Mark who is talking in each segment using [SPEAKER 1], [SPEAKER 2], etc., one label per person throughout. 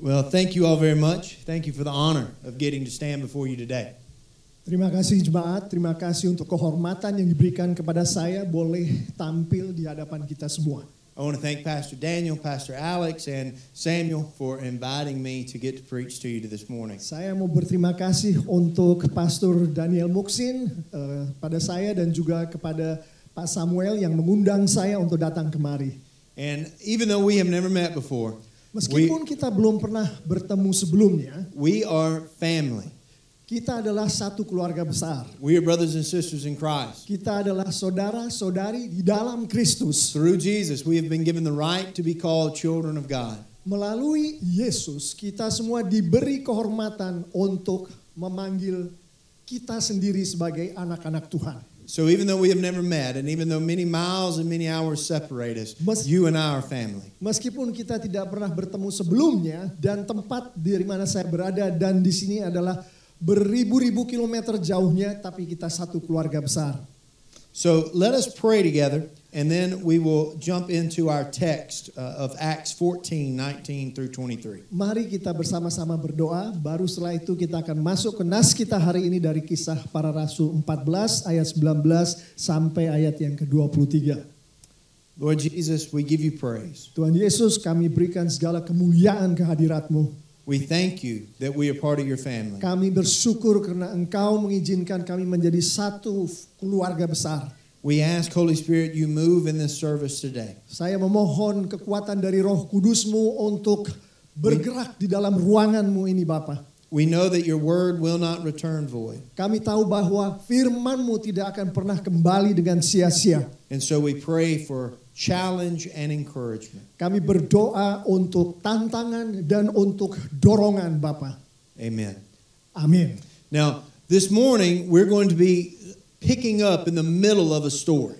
[SPEAKER 1] Well, thank you all very much. Thank you for the honor of getting to stand before you today.
[SPEAKER 2] Terima kasih jemaat, terima kasih untuk kehormatan yang diberikan kepada saya boleh tampil di hadapan kita semua.
[SPEAKER 1] I want to thank Pastor Daniel, Pastor Alex, and Samuel for inviting me to get to preach to you this morning.
[SPEAKER 2] Saya mau berterima kasih untuk Pastor Daniel Muksin pada saya dan juga kepada Pak Samuel yang mengundang saya untuk datang kemari.
[SPEAKER 1] And even though we have never met before,
[SPEAKER 2] Meskipun kita belum pernah bertemu sebelumnya,
[SPEAKER 1] we are family.
[SPEAKER 2] kita adalah satu keluarga besar.
[SPEAKER 1] We are brothers and sisters in Christ.
[SPEAKER 2] Kita adalah saudara-saudari di dalam Kristus.
[SPEAKER 1] Through Jesus, we have been given the right to be called children of God.
[SPEAKER 2] Melalui Yesus, kita semua diberi kehormatan untuk memanggil kita sendiri sebagai anak-anak Tuhan.
[SPEAKER 1] So even though we have never met, and even though many miles and many hours separate us, you and I are family.
[SPEAKER 2] Meskipun kita tidak pernah bertemu sebelumnya dan tempat di mana saya berada dan di sini adalah beribu-ribu kilometer jauhnya, tapi kita satu keluarga besar.
[SPEAKER 1] So let us pray together, and then we will jump into our text of Acts 14:19 through 23.
[SPEAKER 2] Mari kita bersama-sama berdoa, baru setelah itu kita akan masuk ke nas kita hari ini dari Kisah Para Rasul 14 ayat 19 sampai ayat yang ke-23.
[SPEAKER 1] Lord Jesus, we give you praise.
[SPEAKER 2] Tuhan Yesus, kami berikan segala kemuliaan kehadirat-Mu.
[SPEAKER 1] We thank you that we are part of your family.
[SPEAKER 2] Kami bersyukur karena Engkau mengizinkan kami menjadi satu keluarga besar.
[SPEAKER 1] We ask, Holy Spirit, you move in this service today.
[SPEAKER 2] Saya memohon kekuatan dari Roh Kudus-Mu untuk bergerak di dalam ruangan-Mu ini, Bapa.
[SPEAKER 1] We know that your word will not return void.
[SPEAKER 2] Kami tahu bahwa firman-Mu tidak akan pernah kembali dengan sia-sia.
[SPEAKER 1] And so we pray for challenge and encouragement.
[SPEAKER 2] Kami berdoa untuk tantangan dan untuk dorongan, Bapa.
[SPEAKER 1] Amen.
[SPEAKER 2] Amin.
[SPEAKER 1] Now, this morning we're going to be picking up in the middle of a story.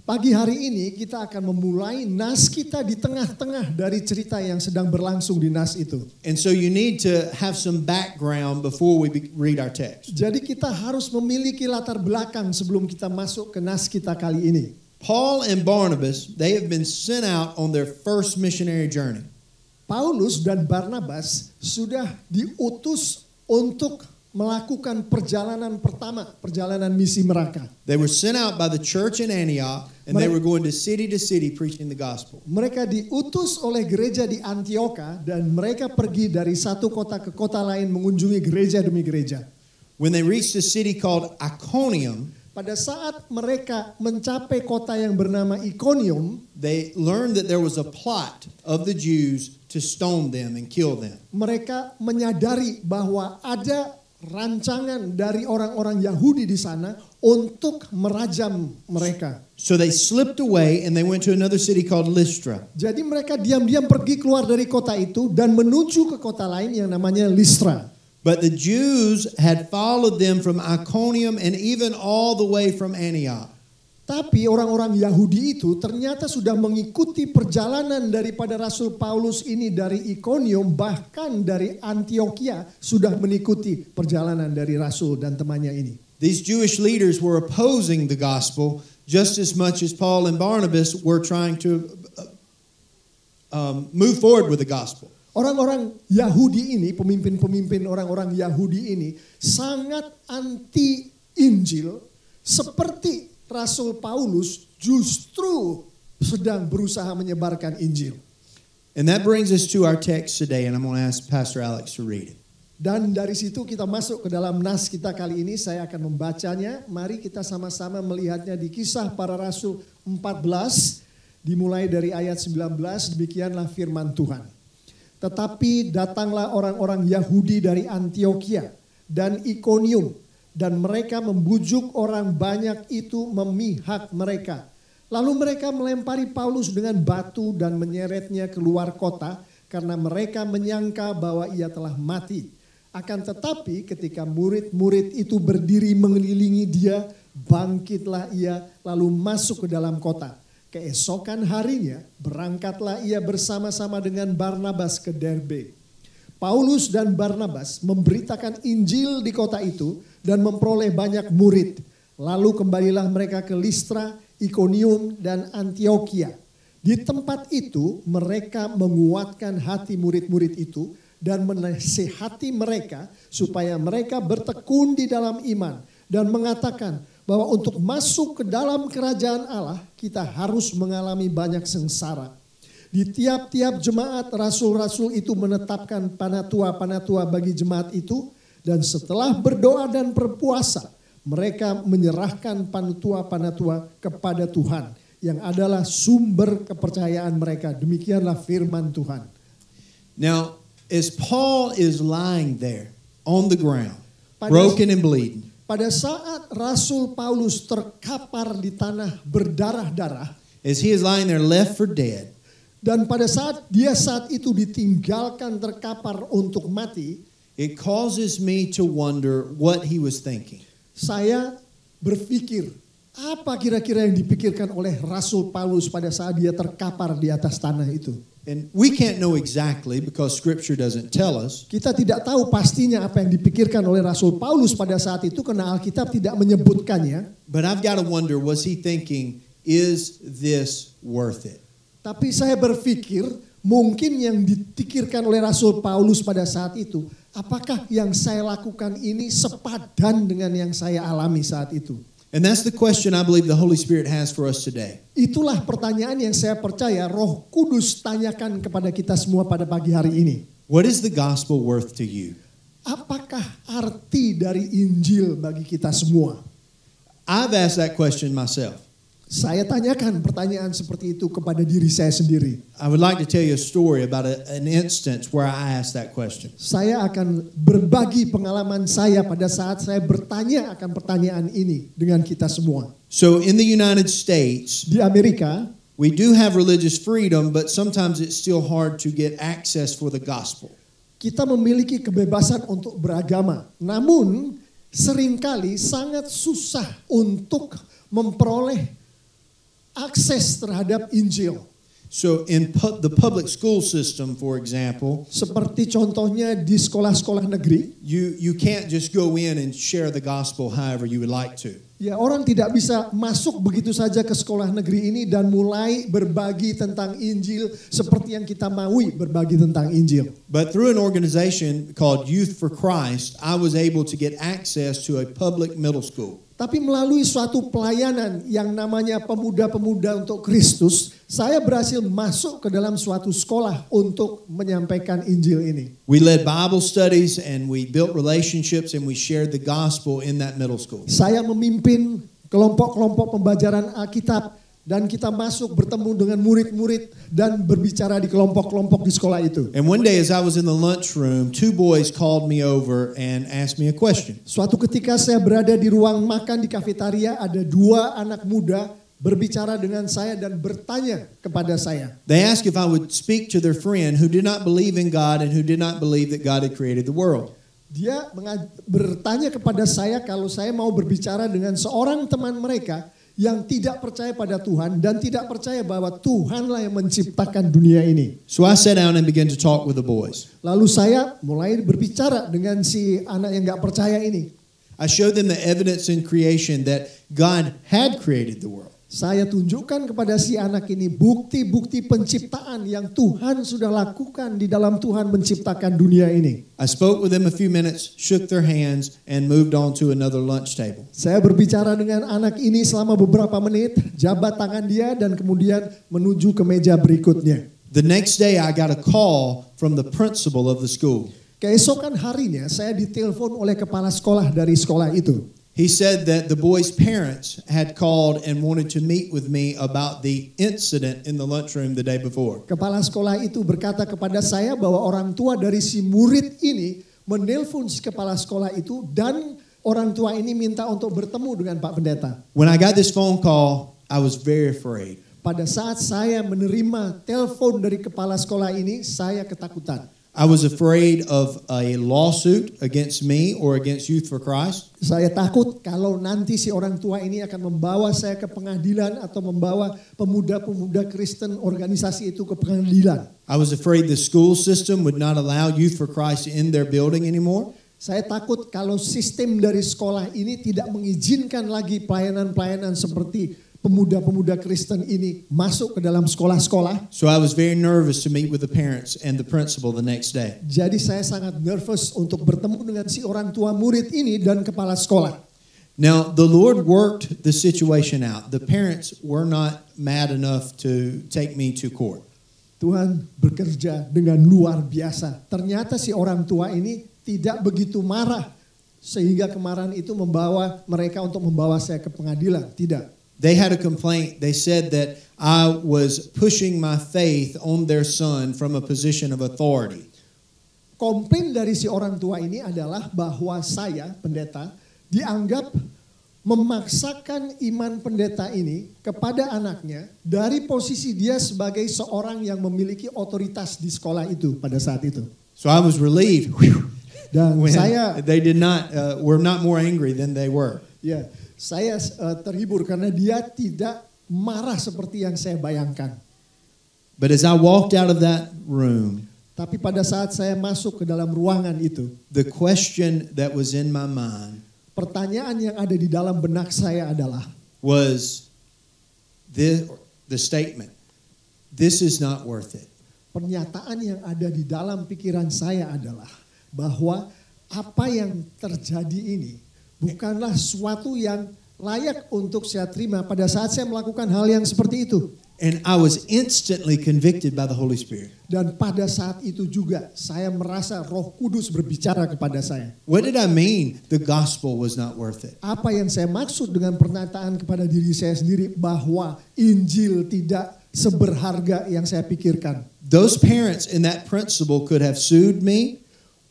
[SPEAKER 2] Pagi hari ini kita akan memulai nas kita di tengah-tengah dari cerita yang sedang berlangsung di nas itu.
[SPEAKER 1] And so you need to have some background before we read our text.
[SPEAKER 2] Jadi kita harus memiliki latar belakang sebelum kita masuk ke nas kita kali ini.
[SPEAKER 1] Paul and Barnabas, they have been sent out on their first missionary journey.
[SPEAKER 2] Paulus dan Barnabas sudah diutus untuk melakukan perjalanan pertama, perjalanan misi mereka.
[SPEAKER 1] They were sent out by the church in Antioch, and they were going to city preaching the gospel.
[SPEAKER 2] Mereka diutus oleh gereja di Antioka dan mereka pergi dari satu kota ke kota lain mengunjungi gereja demi gereja.
[SPEAKER 1] When they reached a city called Iconium,
[SPEAKER 2] pada saat mereka mencapai kota yang bernama Iconium,
[SPEAKER 1] they learned that there was a plot of the Jews to stone them and kill them.
[SPEAKER 2] Mereka menyadari bahwa ada rancangan dari orang-orang Yahudi di sana untuk merajam mereka.
[SPEAKER 1] So they slipped away and they went to another city called Lystra.
[SPEAKER 2] Jadi mereka diam-diam pergi keluar dari kota itu dan menuju ke kota lain yang namanya Listra.
[SPEAKER 1] But the Jews had followed them from Iconium and even all the way from Antioch.
[SPEAKER 2] Tapi orang-orang Yahudi itu ternyata sudah mengikuti perjalanan daripada Rasul Paulus ini dari Iconium, bahkan dari Antioquia sudah mengikuti perjalanan dari Rasul dan temannya ini.
[SPEAKER 1] These Jewish leaders were opposing the gospel just as much as Paul and Barnabas were trying to move forward with the gospel.
[SPEAKER 2] Orang-orang Yahudi ini, pemimpin-pemimpin orang-orang Yahudi ini sangat anti Injil, seperti Rasul Paulus justru sedang berusaha menyebarkan Injil.
[SPEAKER 1] And that brings us to our text today, and I'm going to ask Pastor Alex to read it.
[SPEAKER 2] Dan dari situ kita masuk ke dalam nas kita kali ini, saya akan membacanya. Mari kita sama-sama melihatnya di Kisah Para Rasul 14, dimulai dari ayat 19, demikianlah firman Tuhan. Tetapi datanglah orang-orang Yahudi dari Antioquia dan Iconium, dan mereka membujuk orang banyak itu memihak mereka. Lalu mereka melempari Paulus dengan batu dan menyeretnya keluar kota karena mereka menyangka bahwa ia telah mati. Akan tetapi ketika murid-murid itu berdiri mengelilingi dia, bangkitlah ia lalu masuk ke dalam kota. Keesokan harinya berangkatlah ia bersama-sama dengan Barnabas ke Derbe. Paulus dan Barnabas memberitakan Injil di kota itu dan memperoleh banyak murid. Lalu kembalilah mereka ke Listra, Iconium, dan Antioquia. Di tempat itu mereka menguatkan hati murid-murid itu dan menasihati mereka supaya mereka bertekun di dalam iman dan mengatakan bahwa untuk masuk ke dalam kerajaan Allah kita harus mengalami banyak sengsara. Di tiap-tiap jemaat rasul-rasul itu menetapkan panatua-panatua bagi jemaat itu, dan setelah berdoa dan berpuasa mereka menyerahkan panatua-panatua kepada Tuhan yang adalah sumber kepercayaan mereka. Demikianlah firman Tuhan.
[SPEAKER 1] Now, as Paul is lying there on the ground, broken and bleeding,
[SPEAKER 2] Pada saat Rasul Paulus terkapar di tanah berdarah-darah,
[SPEAKER 1] as he is lying there left for dead,
[SPEAKER 2] dan pada saat dia saat itu ditinggalkan terkapar untuk mati,
[SPEAKER 1] it causes me to wonder what he was thinking.
[SPEAKER 2] saya berpikir, apa kira-kira yang dipikirkan oleh Rasul Paulus pada saat dia terkapar di atas tanah itu?
[SPEAKER 1] And we can't know exactly because Scripture doesn't tell us.
[SPEAKER 2] Kita tidak tahu pastinya apa yang dipikirkan oleh Rasul Paulus pada saat itu karena Alkitab tidak menyebutkannya.
[SPEAKER 1] But I've got to wonder, was he thinking, is this worth it?
[SPEAKER 2] Tapi saya berpikir mungkin yang dipikirkan oleh Rasul Paulus pada saat itu, apakah yang saya lakukan ini sepadan dengan yang saya alami saat itu?
[SPEAKER 1] And that's the question I believe the Holy Spirit has for us today.
[SPEAKER 2] Itulah pertanyaan yang saya percaya Roh Kudus tanyakan kepada kita semua pada pagi hari ini.
[SPEAKER 1] What is the gospel worth to you?
[SPEAKER 2] Apakah arti dari Injil bagi kita semua?
[SPEAKER 1] I've asked that question myself.
[SPEAKER 2] Saya tanyakan pertanyaan seperti itu kepada diri saya sendiri.
[SPEAKER 1] I would like to tell you a story about an instance where I asked that question.
[SPEAKER 2] Saya akan berbagi pengalaman saya pada saat saya bertanya akan pertanyaan ini dengan kita semua.
[SPEAKER 1] So in the United States,
[SPEAKER 2] Di Amerika,
[SPEAKER 1] we do have religious freedom, but sometimes it's still hard to get access for the gospel.
[SPEAKER 2] kita memiliki kebebasan untuk beragama. Namun seringkali sangat susah untuk memperoleh akses terhadap Injil.
[SPEAKER 1] So in the public school system, for example,
[SPEAKER 2] Seperti contohnya di sekolah-sekolah negeri,
[SPEAKER 1] you can't just go in and share the gospel however you would like to.
[SPEAKER 2] ya orang tidak bisa masuk begitu saja ke sekolah negeri ini dan mulai berbagi tentang Injil seperti yang kita maui berbagi tentang Injil.
[SPEAKER 1] But through an organization called Youth for Christ, I was able to get access to a public middle school.
[SPEAKER 2] Tapi melalui suatu pelayanan yang namanya Pemuda-Pemuda untuk Kristus, saya berhasil masuk ke dalam suatu sekolah untuk menyampaikan Injil ini.
[SPEAKER 1] We led Bible studies and we built relationships and we shared the gospel in that middle school.
[SPEAKER 2] Saya memimpin kelompok-kelompok pembelajaran Alkitab dan kita masuk bertemu dengan murid-murid dan berbicara di kelompok-kelompok di sekolah itu.
[SPEAKER 1] And one day as I was in the lunchroom, two boys called me over and asked me a question.
[SPEAKER 2] Suatu ketika saya berada di ruang makan di kafetaria, ada dua anak muda berbicara dengan saya dan bertanya kepada saya.
[SPEAKER 1] They asked if I would speak to their friend who did not believe in God and who did not believe that God had created the world.
[SPEAKER 2] Dia bertanya kepada saya kalau saya mau berbicara dengan seorang teman mereka yang tidak percaya pada Tuhan dan tidak percaya bahwa Tuhanlah yang menciptakan dunia ini.
[SPEAKER 1] So I sat down and began to talk with the boys.
[SPEAKER 2] Lalu saya mulai berbicara dengan si anak yang gak percaya ini.
[SPEAKER 1] I showed them the evidence in creation that God had created the world.
[SPEAKER 2] Saya tunjukkan kepada si anak ini bukti-bukti penciptaan yang Tuhan sudah lakukan di dalam Tuhan menciptakan dunia ini.
[SPEAKER 1] I spoke with them a few minutes, shook their hands, and moved on to another lunch table.
[SPEAKER 2] Saya berbicara dengan anak ini selama beberapa menit, jabat tangan dia dan kemudian menuju ke meja berikutnya.
[SPEAKER 1] The next day I got a call from the principal of the school.
[SPEAKER 2] Keesokan harinya saya ditelepon oleh kepala sekolah dari sekolah itu.
[SPEAKER 1] He said that the boys' parents had called and wanted to meet with me about the incident in the lunchroom the day before.
[SPEAKER 2] Kepala sekolah itu berkata kepada saya bahwa orang tua dari si murid ini menelpon si kepala sekolah itu dan orang tua ini minta untuk bertemu dengan Pak Pendeta.
[SPEAKER 1] When I got this phone call, I was very afraid.
[SPEAKER 2] Pada saat saya menerima telepon dari kepala sekolah ini, saya ketakutan.
[SPEAKER 1] I was afraid of a lawsuit against me or against Youth for Christ.
[SPEAKER 2] Saya takut kalau nanti si orang tua ini akan membawa saya ke pengadilan atau membawa pemuda-pemuda Kristen organisasi itu ke pengadilan.
[SPEAKER 1] I was afraid the school system would not allow Youth for Christ in their building anymore.
[SPEAKER 2] Saya takut kalau sistem dari sekolah ini tidak mengizinkan lagi pelayanan-pelayanan seperti pemuda-pemuda Kristen ini masuk ke dalam sekolah-sekolah.
[SPEAKER 1] So I was very nervous to meet with the parents and the principal the next day.
[SPEAKER 2] Jadi saya sangat nervous untuk bertemu dengan si orang tua murid ini dan kepala sekolah.
[SPEAKER 1] Now, the Lord worked the situation out. The parents were not mad enough to take me to court.
[SPEAKER 2] Tuhan bekerja dengan luar biasa. Ternyata si orang tua ini tidak begitu marah sehingga kemarahan itu membawa mereka untuk membawa saya ke pengadilan. Tidak.
[SPEAKER 1] They had a complaint. They said that I was pushing my faith on their son from a position of authority.
[SPEAKER 2] Komplain dari si orang tua ini adalah bahwa saya, pendeta, dianggap memaksakan iman pendeta ini kepada anaknya dari posisi dia sebagai seorang yang memiliki otoritas di sekolah itu pada saat itu.
[SPEAKER 1] So I was relieved.
[SPEAKER 2] Dan
[SPEAKER 1] When
[SPEAKER 2] saya
[SPEAKER 1] they did not were not more angry than they were.
[SPEAKER 2] ya, saya terhibur karena dia tidak marah seperti yang saya bayangkan.
[SPEAKER 1] But as I walked out of that room,
[SPEAKER 2] Tapi pada saat saya masuk ke dalam ruangan itu,
[SPEAKER 1] the question that was in my mind
[SPEAKER 2] pertanyaan yang ada di dalam benak saya adalah,
[SPEAKER 1] was the statement, this is not worth it.
[SPEAKER 2] pernyataan yang ada di dalam pikiran saya adalah bahwa apa yang terjadi ini bukanlah suatu yang layak untuk saya terima pada saat saya melakukan hal yang seperti itu.
[SPEAKER 1] And I was instantly convicted by the Holy Spirit.
[SPEAKER 2] Dan pada saat itu juga saya merasa Roh Kudus berbicara kepada saya.
[SPEAKER 1] What did I mean? The gospel was not worth it.
[SPEAKER 2] Apa yang saya maksud dengan pernyataan kepada diri saya sendiri bahwa Injil tidak seberharga yang saya pikirkan.
[SPEAKER 1] Those parents and that principal could have sued me.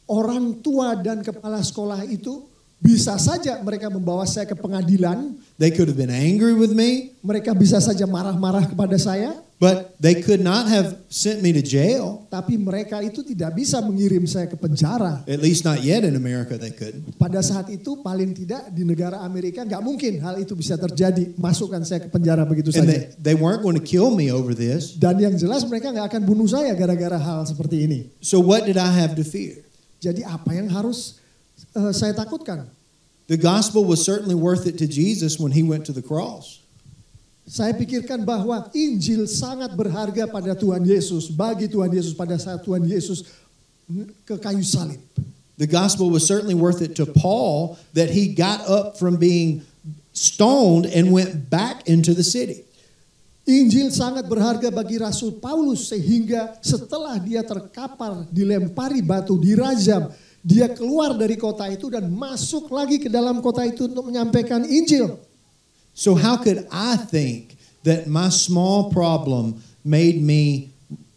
[SPEAKER 2] Orang tua dan kepala sekolah itu bisa saja mereka membawa saya ke pengadilan.
[SPEAKER 1] They could have been angry with me.
[SPEAKER 2] Mereka bisa saja marah-marah kepada saya.
[SPEAKER 1] But they could not have sent me to jail.
[SPEAKER 2] Tapi mereka itu tidak bisa mengirim saya ke penjara.
[SPEAKER 1] At least not yet in America they couldn't.
[SPEAKER 2] Pada saat itu paling tidak di negara Amerika nggak mungkin hal itu bisa terjadi. Masukkan saya ke penjara begitu
[SPEAKER 1] And
[SPEAKER 2] saja.
[SPEAKER 1] they weren't going to kill me over this.
[SPEAKER 2] Dan yang jelas mereka nggak akan bunuh saya gara-gara hal seperti ini.
[SPEAKER 1] So what did I have to fear?
[SPEAKER 2] Jadi apa yang harus saya takutkan?
[SPEAKER 1] The gospel was certainly worth it to Jesus when he went to the cross.
[SPEAKER 2] Saya pikirkan bahwa Injil sangat berharga pada Tuhan Yesus, bagi Tuhan Yesus pada saat Tuhan Yesus ke kayu salib.
[SPEAKER 1] The gospel was certainly worth it to Paul that he got up from being stoned and went back into the city.
[SPEAKER 2] Injil sangat berharga bagi Rasul Paulus sehingga setelah dia terkapar, dilempari batu, dirajam, dia keluar dari kota itu dan masuk lagi ke dalam kota itu untuk menyampaikan Injil.
[SPEAKER 1] So how could I think that my small problem made me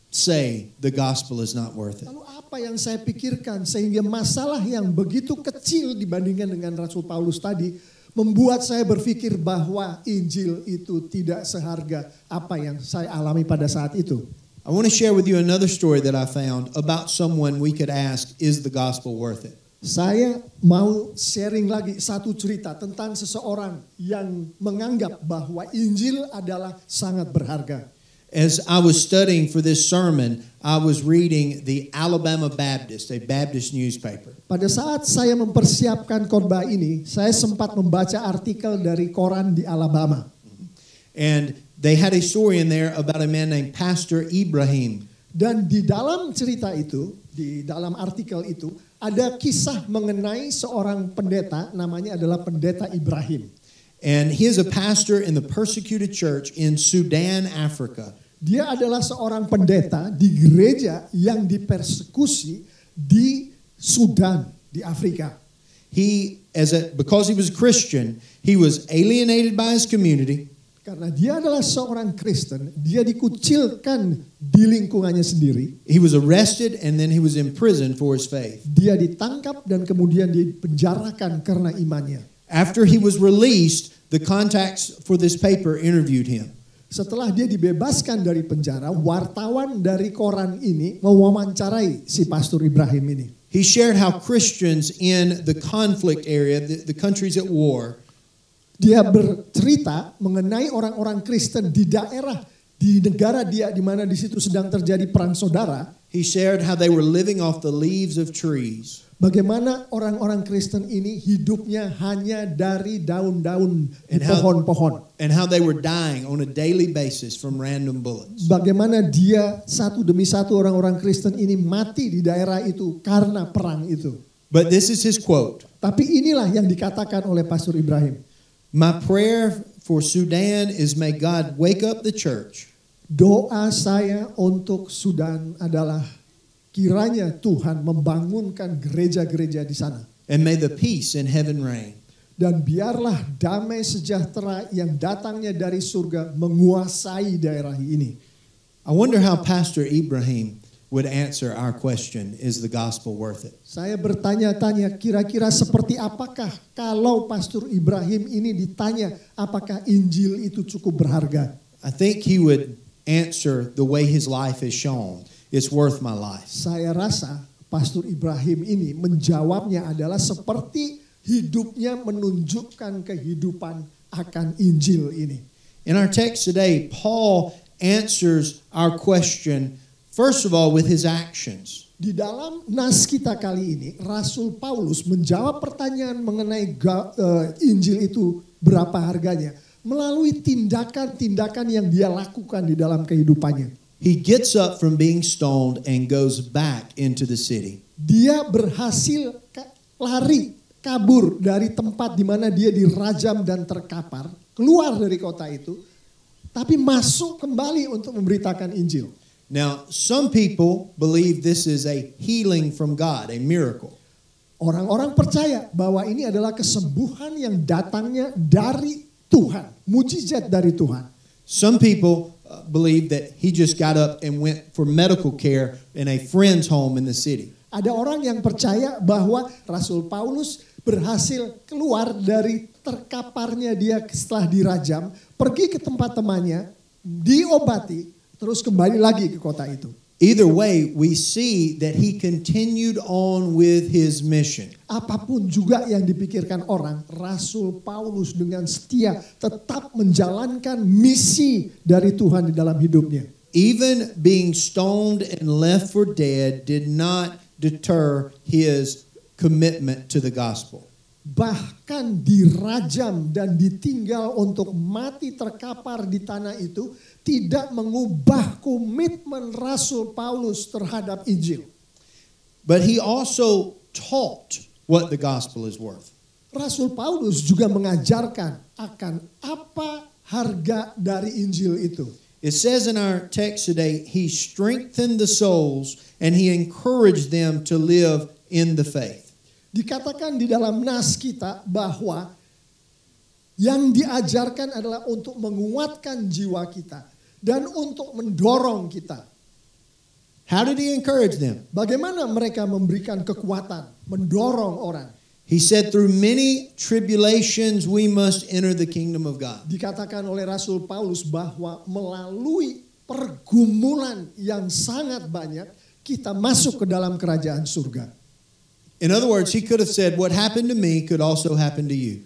[SPEAKER 1] say the gospel is not worth it?
[SPEAKER 2] Lalu apa yang saya pikirkan sehingga masalah yang begitu kecil dibandingkan dengan Rasul Paulus tadi membuat saya berpikir bahwa Injil itu tidak seharga apa yang saya alami pada saat itu.
[SPEAKER 1] I want to share with you another story that I found about someone we could ask, is the gospel worth it?
[SPEAKER 2] Saya mau sharing lagi satu cerita tentang seseorang yang menganggap bahwa Injil adalah sangat berharga.
[SPEAKER 1] As I was studying for this sermon, I was reading the Alabama Baptist, a Baptist newspaper.
[SPEAKER 2] Pada saat saya mempersiapkan khotbah ini, saya sempat membaca artikel dari koran di Alabama.
[SPEAKER 1] And they had a story in there about a man named Pastor Ibrahim.
[SPEAKER 2] Dan di dalam cerita itu, di dalam artikel itu, ada kisah mengenai seorang pendeta, namanya adalah Pendeta Ibrahim.
[SPEAKER 1] And he is a pastor in the persecuted church in Sudan, Africa.
[SPEAKER 2] Dia adalah seorang pendeta di gereja yang dipersekusi di Sudan, di Afrika.
[SPEAKER 1] Because he was a Christian, he was alienated by his community.
[SPEAKER 2] Karena dia adalah seorang Kristen, dia dikucilkan di lingkungannya sendiri.
[SPEAKER 1] He was arrested and then he was imprisoned for his faith.
[SPEAKER 2] Dia ditangkap dan kemudian dipenjarakan karena imannya.
[SPEAKER 1] After he was released, the contacts for this paper interviewed him.
[SPEAKER 2] Setelah dia dibebaskan dari penjara, wartawan dari koran ini mewawancarai si Pastor Ibrahim ini.
[SPEAKER 1] He shared how Christians in the conflict area, the countries at war,
[SPEAKER 2] dia bercerita mengenai orang-orang Kristen di daerah di negara dia di mana di situ sedang terjadi perang saudara,
[SPEAKER 1] he shared how they were living off the leaves of trees.
[SPEAKER 2] bagaimana orang-orang Kristen ini hidupnya hanya dari daun-daun di
[SPEAKER 1] And how-
[SPEAKER 2] pohon-pohon.
[SPEAKER 1] And how they were dying on a daily basis from random bullets.
[SPEAKER 2] Bagaimana dia satu demi satu orang-orang Kristen ini mati di daerah itu karena perang itu.
[SPEAKER 1] But this is his quote.
[SPEAKER 2] Tapi inilah yang dikatakan oleh Pastor Ibrahim.
[SPEAKER 1] My prayer for Sudan is may God wake up the church
[SPEAKER 2] Doa saya untuk Sudan adalah kiranya Tuhan membangunkan gereja-gereja di sana.
[SPEAKER 1] and may the peace in heaven reign.
[SPEAKER 2] Dan biarlah damai sejahtera yang datangnya dari surga menguasai daerah ini.
[SPEAKER 1] I wonder how Pastor Ibrahim would answer our question, is the gospel worth it?
[SPEAKER 2] Saya bertanya-tanya kira-kira seperti apakah kalau Pastor Ibrahim ini ditanya apakah Injil itu cukup berharga.
[SPEAKER 1] I think he would answer the way his life is shown. It's worth my life.
[SPEAKER 2] Saya rasa Pastor Ibrahim ini menjawabnya adalah seperti hidupnya menunjukkan kehidupan akan Injil ini.
[SPEAKER 1] In our text today, Paul answers our question, first of all, with his actions.
[SPEAKER 2] Di dalam nas kita kali ini, Rasul Paulus menjawab pertanyaan mengenai Injil itu berapa harganya melalui tindakan-tindakan yang dia lakukan di dalam kehidupannya.
[SPEAKER 1] He gets up from being stoned and goes back into the city.
[SPEAKER 2] Dia berhasil lari, kabur dari tempat di mana dia dirajam dan terkapar, keluar dari kota itu, tapi masuk kembali untuk memberitakan Injil.
[SPEAKER 1] Now, some people believe this is a healing from God, a miracle.
[SPEAKER 2] Orang-orang percaya bahwa ini adalah kesembuhan yang datangnya dari Tuhan, mujizat dari Tuhan.
[SPEAKER 1] Some people believe that he just got up and went for medical care in a friend's home in the city.
[SPEAKER 2] Ada orang yang percaya bahwa Rasul Paulus berhasil keluar dari terkaparnya dia setelah dirajam, pergi ke tempat temannya, diobati, terus kembali lagi ke kota itu.
[SPEAKER 1] Either way, we see that he continued on with his mission.
[SPEAKER 2] Apapun juga yang dipikirkan orang, Rasul Paulus dengan setia tetap menjalankan misi dari Tuhan di dalam hidupnya.
[SPEAKER 1] Even being stoned and left for dead did not deter his commitment to the gospel.
[SPEAKER 2] Bahkan dirajam dan ditinggal untuk mati terkapar di tanah itu tidak mengubah komitmen Rasul Paulus terhadap Injil.
[SPEAKER 1] But he also taught what the gospel is worth.
[SPEAKER 2] Rasul Paulus juga mengajarkan akan apa harga dari Injil itu.
[SPEAKER 1] It says in our text today, he strengthened the souls and he encouraged them to live in the faith.
[SPEAKER 2] Dikatakan di dalam nas kita bahwa yang diajarkan adalah untuk menguatkan jiwa kita dan untuk mendorong kita.
[SPEAKER 1] How did he encourage them?
[SPEAKER 2] Bagaimana mereka memberikan kekuatan, mendorong orang?
[SPEAKER 1] He said, through many tribulations we must enter the kingdom of God.
[SPEAKER 2] Dikatakan oleh Rasul Paulus bahwa melalui pergumulan yang sangat banyak kita masuk ke dalam kerajaan surga.
[SPEAKER 1] In other words, he could have said, what happened to me could also happen to you.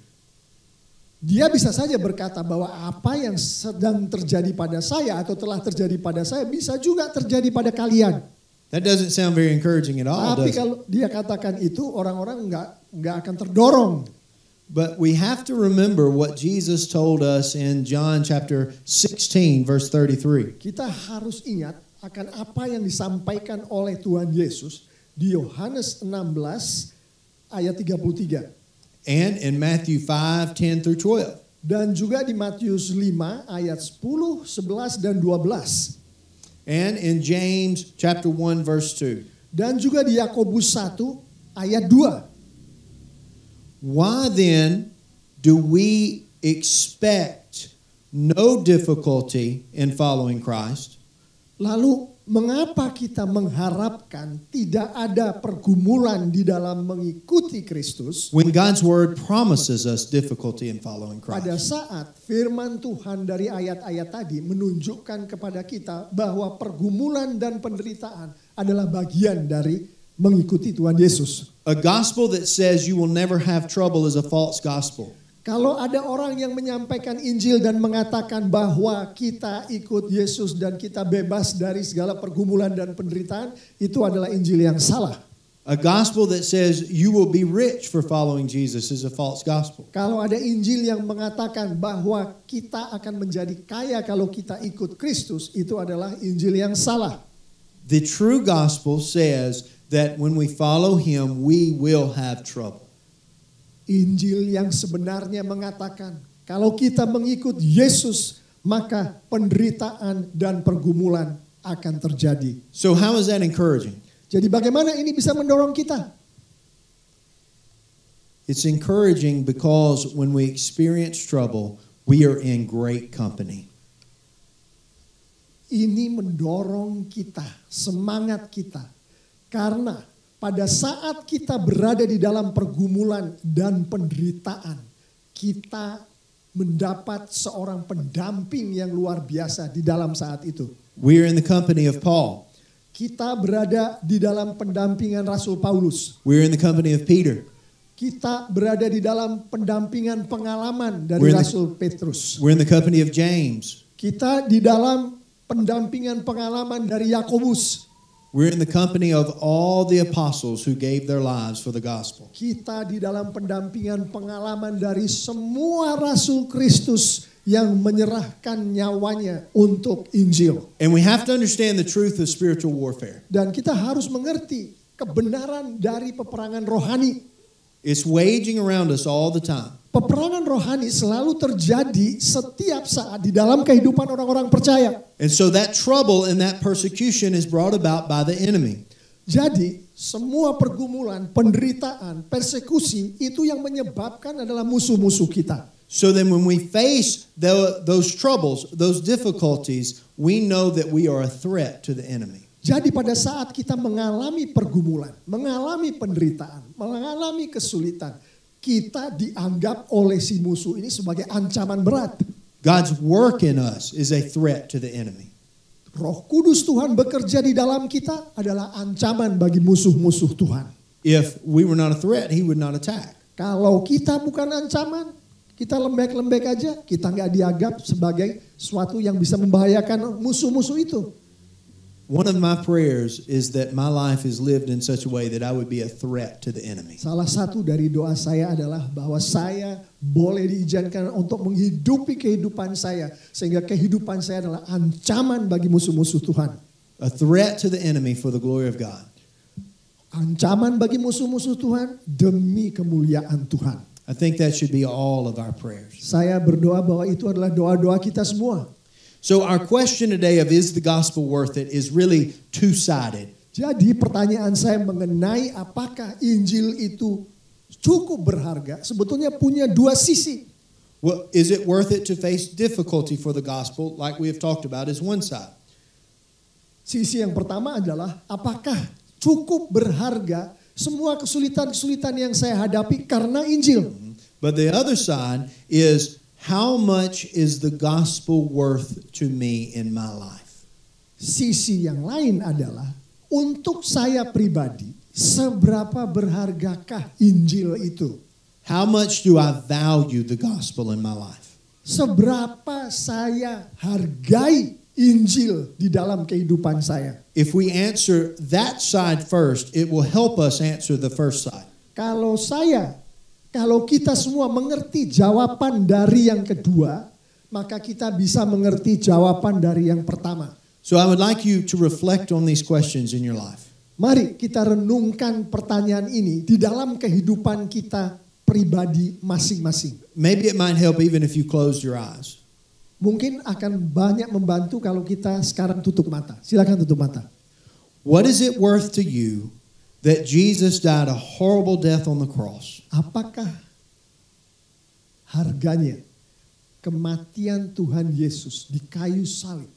[SPEAKER 2] Dia bisa saja berkata bahwa apa yang sedang terjadi pada saya atau telah terjadi pada saya bisa juga terjadi pada kalian.
[SPEAKER 1] That doesn't sound very encouraging at all,
[SPEAKER 2] Tapi
[SPEAKER 1] does it?
[SPEAKER 2] kalau dia katakan itu, orang-orang nggak akan terdorong.
[SPEAKER 1] But we have to remember what Jesus told us in John chapter 16, verse 33.
[SPEAKER 2] Kita harus ingat akan apa yang disampaikan oleh Tuhan Yesus di Yohanes 16 ayat 33.
[SPEAKER 1] And in Matthew 5, 10 through 12.
[SPEAKER 2] Dan juga di Matius 5 ayat 10, 11, dan 12.
[SPEAKER 1] And in James chapter 1, verse 2.
[SPEAKER 2] Dan juga di Yakobus 1 ayat 2.
[SPEAKER 1] Why then do we expect no difficulty in following Christ?
[SPEAKER 2] Lalu mengapa kita mengharapkan tidak ada pergumulan di dalam mengikuti Kristus
[SPEAKER 1] When God's word promises us difficulty in following
[SPEAKER 2] pada
[SPEAKER 1] Christ.
[SPEAKER 2] saat firman Tuhan dari ayat-ayat tadi menunjukkan kepada kita bahwa pergumulan dan penderitaan adalah bagian dari mengikuti Tuhan Yesus.
[SPEAKER 1] A gospel that says you will never have trouble is a false gospel.
[SPEAKER 2] Kalau ada orang yang menyampaikan Injil dan mengatakan bahwa kita ikut Yesus dan kita bebas dari segala pergumulan dan penderitaan, itu adalah Injil yang salah.
[SPEAKER 1] A gospel that says you will be rich for following Jesus is a false gospel.
[SPEAKER 2] Kalau ada Injil yang mengatakan bahwa kita akan menjadi kaya kalau kita ikut Kristus, itu adalah Injil yang salah.
[SPEAKER 1] The true gospel says that when we follow him, we will have trouble.
[SPEAKER 2] Injil yang sebenarnya mengatakan kalau kita mengikut Yesus, maka penderitaan dan pergumulan akan terjadi.
[SPEAKER 1] So how is that encouraging?
[SPEAKER 2] Jadi bagaimana ini bisa mendorong kita?
[SPEAKER 1] It's encouraging because when we experience trouble, we are in great company.
[SPEAKER 2] Ini mendorong kita, semangat kita. Karena pada saat kita berada di dalam pergumulan dan penderitaan, kita mendapat seorang pendamping yang luar biasa di dalam saat itu.
[SPEAKER 1] We are in the company of Paul.
[SPEAKER 2] Kita berada di dalam pendampingan Rasul Paulus.
[SPEAKER 1] We're in the company of Peter.
[SPEAKER 2] Kita berada di dalam pendampingan pengalaman dari Rasul Petrus.
[SPEAKER 1] We're in the company of James.
[SPEAKER 2] Kita di dalam pendampingan pengalaman dari Yakobus.
[SPEAKER 1] We're in the company of all the apostles who gave their lives for the gospel.
[SPEAKER 2] Kita di dalam pendampingan pengalaman dari semua Rasul Kristus yang menyerahkan nyawanya untuk Injil.
[SPEAKER 1] And we have to understand the truth of spiritual warfare.
[SPEAKER 2] Dan kita harus mengerti kebenaran dari peperangan rohani.
[SPEAKER 1] It's waging around us all the time.
[SPEAKER 2] Peperangan rohani selalu terjadi setiap saat di dalam kehidupan orang-orang percaya.
[SPEAKER 1] And so that trouble and that persecution is brought about by the enemy.
[SPEAKER 2] Jadi semua pergumulan, penderitaan, persekusi itu yang menyebabkan adalah musuh-musuh kita.
[SPEAKER 1] So then when we face those troubles, those difficulties, we know that we are a threat to the enemy.
[SPEAKER 2] Jadi pada saat kita mengalami pergumulan, mengalami penderitaan, mengalami kesulitan, kita dianggap oleh si musuh ini sebagai ancaman berat.
[SPEAKER 1] God's work in us is a threat to the enemy.
[SPEAKER 2] Roh Kudus Tuhan bekerja di dalam kita adalah ancaman bagi musuh-musuh Tuhan.
[SPEAKER 1] If we were not a threat, he would not attack.
[SPEAKER 2] Kalau kita bukan ancaman, kita lembek-lembek aja, kita nggak dianggap sebagai suatu yang bisa membahayakan musuh-musuh itu.
[SPEAKER 1] One of my prayers is that my life is lived in such a way that I would be a threat to the enemy.
[SPEAKER 2] Salah satu dari doa saya adalah bahwa saya boleh diizinkan untuk menghidupi kehidupan saya sehingga kehidupan saya adalah ancaman bagi musuh-musuh Tuhan.
[SPEAKER 1] A threat to the enemy for the glory of God.
[SPEAKER 2] Ancaman bagi musuh-musuh Tuhan demi kemuliaan Tuhan.
[SPEAKER 1] I think that should be all of our prayers.
[SPEAKER 2] Saya berdoa bahwa itu adalah doa-doa kita semua.
[SPEAKER 1] So our question today of is the gospel worth it is really two-sided.
[SPEAKER 2] Jadi pertanyaan saya mengenai apakah Injil itu cukup berharga sebetulnya punya dua sisi.
[SPEAKER 1] Well, is it worth it to face difficulty for the gospel like we have talked about is one side.
[SPEAKER 2] Sisi yang pertama adalah apakah cukup berharga semua kesulitan-kesulitan yang saya hadapi karena Injil.
[SPEAKER 1] But the other side is how much is the gospel worth to me in my life?
[SPEAKER 2] Sisi yang lain adalah untuk saya pribadi, seberapa berhargakah Injil itu?
[SPEAKER 1] How much do I value the gospel in my life?
[SPEAKER 2] Seberapa saya hargai Injil di dalam kehidupan saya?
[SPEAKER 1] If we answer that side first, it will help us answer the first side. Kalau kita semua mengerti jawaban dari yang kedua, maka kita bisa mengerti jawaban dari yang pertama. So I would like you to reflect on these questions in your life.
[SPEAKER 2] Mari kita renungkan pertanyaan ini di dalam kehidupan kita pribadi masing-masing.
[SPEAKER 1] Maybe it might help even if you closed your eyes.
[SPEAKER 2] Mungkin akan banyak membantu kalau kita sekarang tutup mata. Silakan tutup mata.
[SPEAKER 1] What is it worth to you that Jesus died a horrible death on the cross?
[SPEAKER 2] Apakah harganya kematian Tuhan Yesus di kayu salib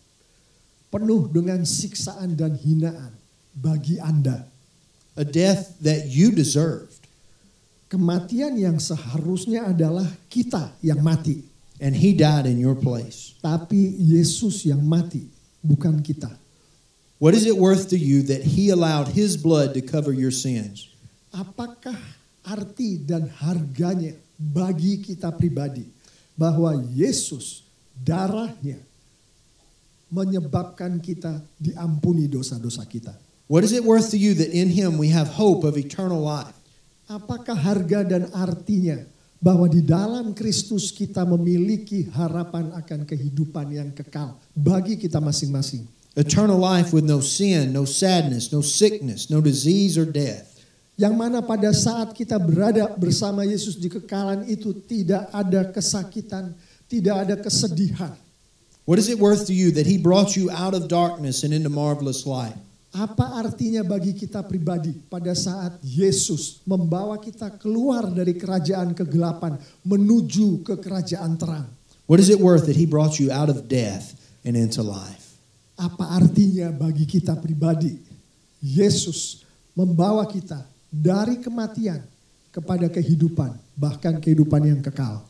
[SPEAKER 2] penuh dengan siksaan dan hinaan bagi Anda?
[SPEAKER 1] A death that you deserved.
[SPEAKER 2] Kematian yang seharusnya adalah kita yang mati.
[SPEAKER 1] And he died in your place.
[SPEAKER 2] Tapi Yesus yang mati, bukan kita.
[SPEAKER 1] What is it worth to you that he allowed his blood to cover your sins?
[SPEAKER 2] Apakah arti dan harganya bagi kita pribadi bahwa Yesus darahnya menyebabkan kita diampuni dosa-dosa kita.
[SPEAKER 1] What is it worth to you that in him we have hope of eternal life?
[SPEAKER 2] Apakah harga dan artinya bahwa di dalam Kristus kita memiliki harapan akan kehidupan yang kekal bagi kita masing-masing?
[SPEAKER 1] Eternal life with no sin, no sadness, no sickness, no disease or death.
[SPEAKER 2] Yang mana pada saat kita berada bersama Yesus di kekalan itu tidak ada kesakitan, tidak ada kesedihan.
[SPEAKER 1] What is it worth to you that he brought you out of darkness and into marvelous light?
[SPEAKER 2] Apa artinya bagi kita pribadi pada saat Yesus membawa kita keluar dari kerajaan kegelapan menuju ke kerajaan terang?
[SPEAKER 1] What is it worth that he brought you out of death and into life?
[SPEAKER 2] Apa artinya bagi kita pribadi Yesus membawa kita dari kematian kepada kehidupan, bahkan kehidupan yang kekal?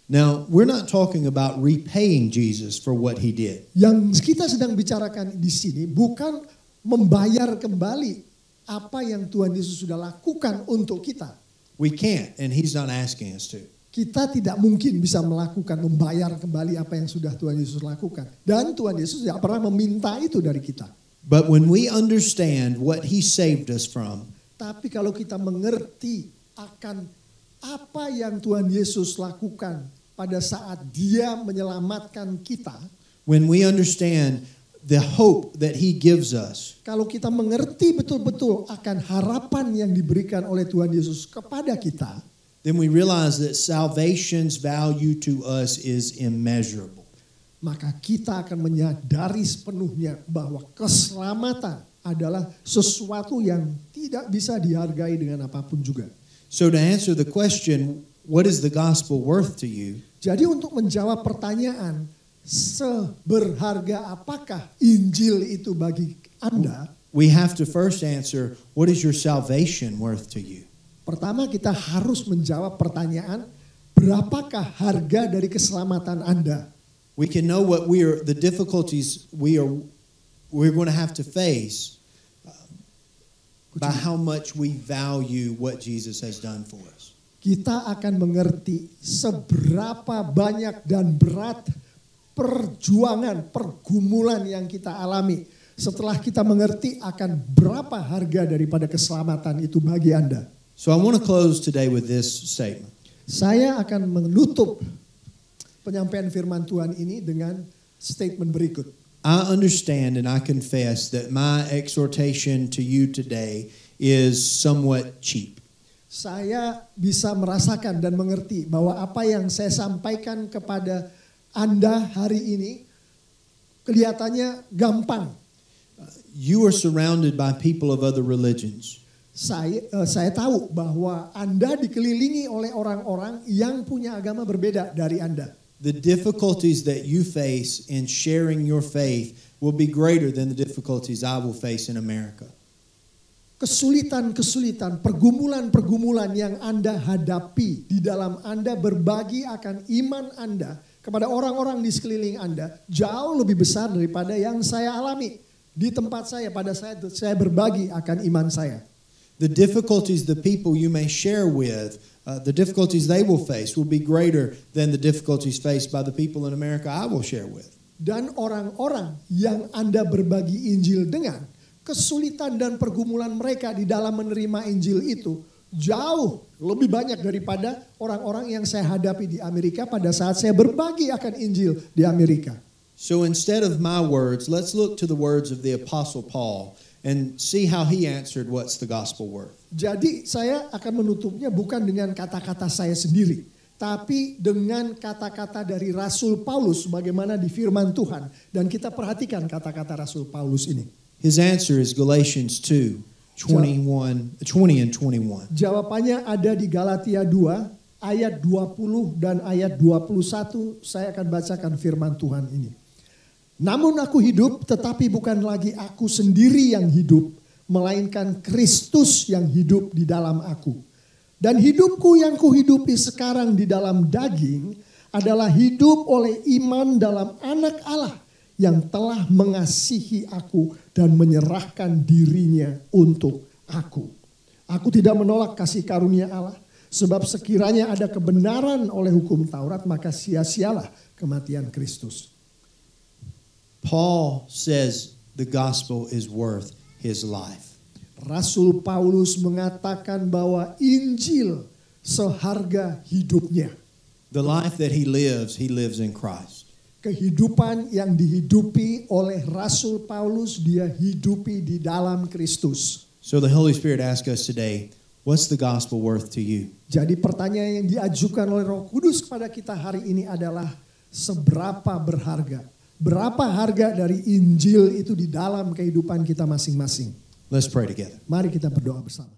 [SPEAKER 1] Now, we're not talking about repaying Jesus for what he did.
[SPEAKER 2] Yang kita sedang bicarakan di sini bukan membayar kembali apa yang Tuhan Yesus sudah lakukan untuk kita.
[SPEAKER 1] We can't, and he's not asking us to.
[SPEAKER 2] Kita tidak mungkin bisa membayar kembali apa yang sudah Tuhan Yesus lakukan. Dan Tuhan Yesus tidak pernah meminta itu dari kita.
[SPEAKER 1] But when we understand what he saved us from,
[SPEAKER 2] tapi kalau kita mengerti akan apa yang Tuhan Yesus lakukan pada saat dia menyelamatkan kita,
[SPEAKER 1] when we understand the hope that he gives us,
[SPEAKER 2] kalau kita mengerti betul-betul akan harapan yang diberikan oleh Tuhan Yesus kepada kita,
[SPEAKER 1] then we realize that salvation's value to us is immeasurable.
[SPEAKER 2] Maka kita akan menyadari sepenuhnya bahwa keselamatan adalah sesuatu yang tidak bisa dihargai dengan apapun juga.
[SPEAKER 1] So to answer the question, what is the gospel worth to you?
[SPEAKER 2] Jadi untuk menjawab pertanyaan, seberharga apakah Injil itu bagi Anda?
[SPEAKER 1] We have to first answer, what is your salvation worth to you?
[SPEAKER 2] Pertama kita harus menjawab pertanyaan, berapakah harga dari keselamatan Anda?
[SPEAKER 1] We can know what the difficulties we're going to have to face by how much we value what Jesus has done for us.
[SPEAKER 2] Kita akan mengerti seberapa banyak dan berat perjuangan, pergumulan yang kita alami setelah kita mengerti akan berapa harga daripada keselamatan itu bagi Anda.
[SPEAKER 1] So I want to close today with this statement.
[SPEAKER 2] Saya akan menutup penyampaian firman Tuhan ini dengan statement berikut.
[SPEAKER 1] I understand and I confess that my exhortation to you today is somewhat cheap.
[SPEAKER 2] Saya bisa merasakan dan mengerti bahwa apa yang saya sampaikan kepada Anda hari ini kelihatannya gampang.
[SPEAKER 1] You are surrounded by people of other religions.
[SPEAKER 2] Saya tahu bahwa Anda dikelilingi oleh orang-orang yang punya agama berbeda dari Anda.
[SPEAKER 1] The difficulties that you face in sharing your faith will be greater than the difficulties I will face in America.
[SPEAKER 2] Kesulitan-kesulitan, pergumulan-pergumulan yang Anda hadapi di dalam Anda berbagi akan iman Anda kepada orang-orang di sekeliling Anda jauh lebih besar daripada yang saya alami di tempat saya pada saat saya berbagi akan iman saya.
[SPEAKER 1] The difficulties the people you may share with, the difficulties they will face will be greater than the difficulties faced by the people in America I will share with.
[SPEAKER 2] Dan orang-orang yang Anda berbagi Injil dengan, kesulitan dan pergumulan mereka di dalam menerima Injil itu jauh lebih banyak daripada orang-orang yang saya hadapi di Amerika pada saat saya berbagi akan Injil di Amerika.
[SPEAKER 1] So instead of my words, let's look to the words of the Apostle Paul and see how he answered what's the gospel worth.
[SPEAKER 2] Jadi saya akan menutupnya bukan dengan kata-kata saya sendiri, tapi dengan kata-kata dari Rasul Paulus bagaimana di firman Tuhan. Dan kita perhatikan kata-kata Rasul Paulus ini.
[SPEAKER 1] His answer is Galatians 2:20 and 21.
[SPEAKER 2] Jawabannya ada di Galatia 2 ayat 20 dan ayat 21. Saya akan bacakan firman Tuhan ini. Namun aku hidup, tetapi bukan lagi aku sendiri yang hidup, melainkan Kristus yang hidup di dalam aku. Dan hidupku yang kuhidupi sekarang di dalam daging adalah hidup oleh iman dalam Anak Allah yang telah mengasihi aku dan menyerahkan dirinya untuk aku. Aku tidak menolak kasih karunia Allah, Sebab sekiranya ada kebenaran oleh hukum Taurat, maka sia-sialah kematian Kristus.
[SPEAKER 1] Paul says the gospel is worth his life.
[SPEAKER 2] Rasul Paulus mengatakan bahwa Injil seharga hidupnya.
[SPEAKER 1] The life that he lives in Christ.
[SPEAKER 2] Kehidupan yang dihidupi oleh Rasul Paulus, dia hidupi di dalam Kristus.
[SPEAKER 1] So the Holy Spirit asks us today, what's the gospel worth to you?
[SPEAKER 2] Jadi pertanyaan yang diajukan oleh Roh Kudus kepada kita hari ini adalah seberapa berharga? Berapa harga dari Injil itu di dalam kehidupan kita masing-masing?
[SPEAKER 1] Let's pray together.
[SPEAKER 2] Mari kita berdoa bersama.